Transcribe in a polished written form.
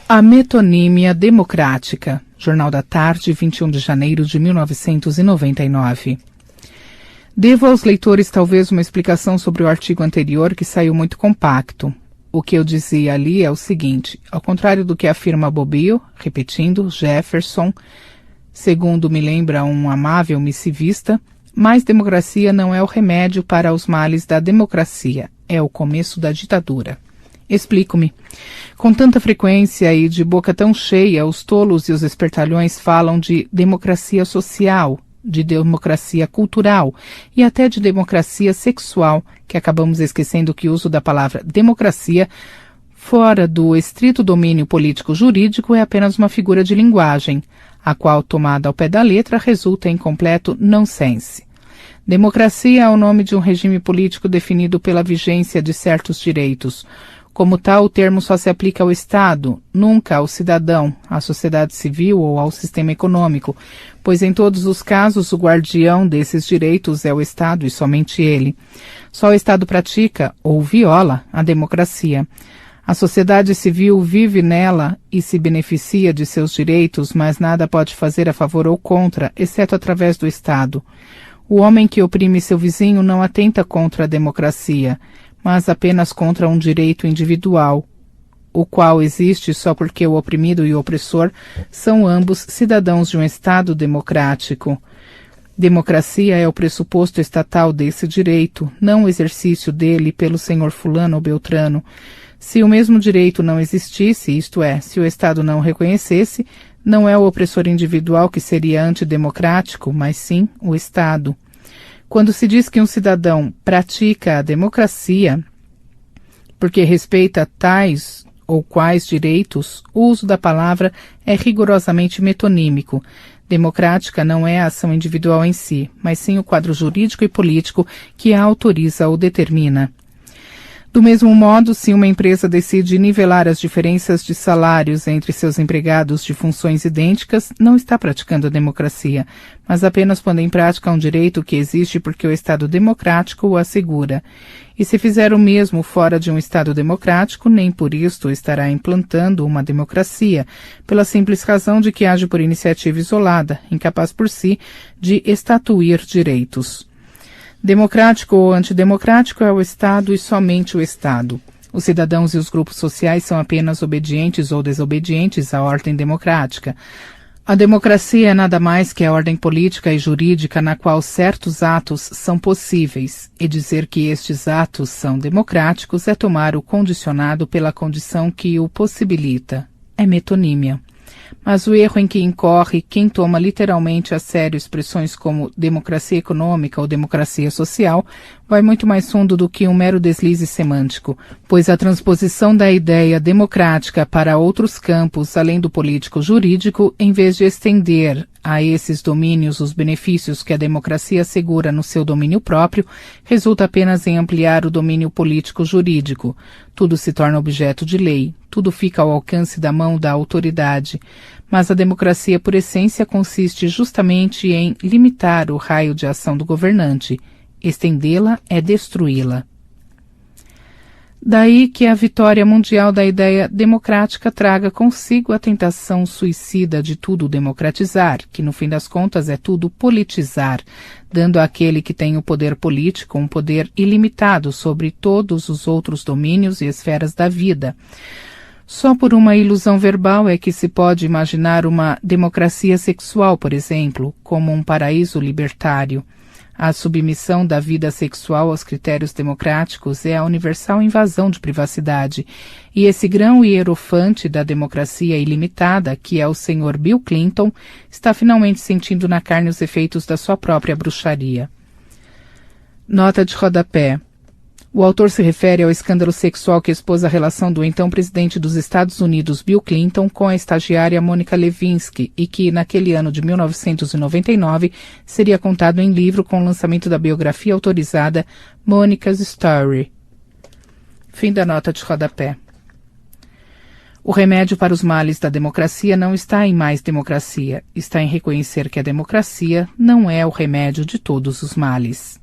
A metonímia democrática. Jornal da Tarde, 21 de janeiro de 1999. Devo aos leitores talvez uma explicação sobre o artigo anterior que saiu muito compacto. O que eu dizia ali é o seguinte: ao contrário do que afirma Bobbio, repetindo, Jefferson, segundo me lembra um amável missivista, mais democracia não é o remédio para os males da democracia, é o começo da ditadura. Explico-me. Com tanta frequência e de boca tão cheia, os tolos e os espertalhões falam de democracia social, de democracia cultural e até de democracia sexual, que acabamos esquecendo que o uso da palavra democracia, fora do estrito domínio político-jurídico, é apenas uma figura de linguagem, a qual, tomada ao pé da letra, resulta em completo nonsense. Democracia é o nome de um regime político definido pela vigência de certos direitos. Como tal, o termo só se aplica ao Estado, nunca ao cidadão, à sociedade civil ou ao sistema econômico, pois em todos os casos o guardião desses direitos é o Estado e somente ele. Só o Estado pratica, ou viola, a democracia. A sociedade civil vive nela e se beneficia de seus direitos, mas nada pode fazer a favor ou contra, exceto através do Estado. O homem que oprime seu vizinho não atenta contra a democracia, mas apenas contra um direito individual, o qual existe só porque o oprimido e o opressor são ambos cidadãos de um Estado democrático. Democracia é o pressuposto estatal desse direito, não o exercício dele pelo senhor fulano ou beltrano. Se o mesmo direito não existisse, isto é, se o Estado não o reconhecesse, não é o opressor individual que seria antidemocrático, mas sim o Estado. Quando se diz que um cidadão pratica a democracia porque respeita tais ou quais direitos, o uso da palavra é rigorosamente metonímico. Democrática não é a ação individual em si, mas sim o quadro jurídico e político que a autoriza ou determina. Do mesmo modo, se uma empresa decide nivelar as diferenças de salários entre seus empregados de funções idênticas, não está praticando a democracia, mas apenas pondo em prática um direito que existe porque o Estado democrático o assegura. E se fizer o mesmo fora de um Estado democrático, nem por isto estará implantando uma democracia, pela simples razão de que age por iniciativa isolada, incapaz por si de estatuir direitos. Democrático ou antidemocrático é o Estado e somente o Estado. Os cidadãos e os grupos sociais são apenas obedientes ou desobedientes à ordem democrática. A democracia é nada mais que a ordem política e jurídica na qual certos atos são possíveis, e dizer que estes atos são democráticos é tomar o condicionado pela condição que o possibilita. É metonímia. Mas o erro em que incorre quem toma literalmente a sério expressões como democracia econômica ou democracia social vai muito mais fundo do que um mero deslize semântico, pois a transposição da ideia democrática para outros campos além do político-jurídico, em vez de estender a esses domínios os benefícios que a democracia assegura no seu domínio próprio, resulta apenas em ampliar o domínio político-jurídico. Tudo se torna objeto de lei, tudo fica ao alcance da mão da autoridade. Mas a democracia, por essência, consiste justamente em limitar o raio de ação do governante. Estendê-la é destruí-la. Daí que a vitória mundial da ideia democrática traga consigo a tentação suicida de tudo democratizar, que no fim das contas é tudo politizar, dando àquele que tem o poder político um poder ilimitado sobre todos os outros domínios e esferas da vida. Só por uma ilusão verbal é que se pode imaginar uma democracia sexual, por exemplo, como um paraíso libertário. A submissão da vida sexual aos critérios democráticos é a universal invasão de privacidade, e esse grão hierofante da democracia ilimitada, que é o senhor Bill Clinton, está finalmente sentindo na carne os efeitos da sua própria bruxaria. Nota de rodapé. O autor se refere ao escândalo sexual que expôs a relação do então presidente dos Estados Unidos, Bill Clinton, com a estagiária Monica Lewinsky e que, naquele ano de 1999, seria contado em livro com o lançamento da biografia autorizada Monica's Story. Fim da nota de rodapé. O remédio para os males da democracia não está em mais democracia, está em reconhecer que a democracia não é o remédio de todos os males.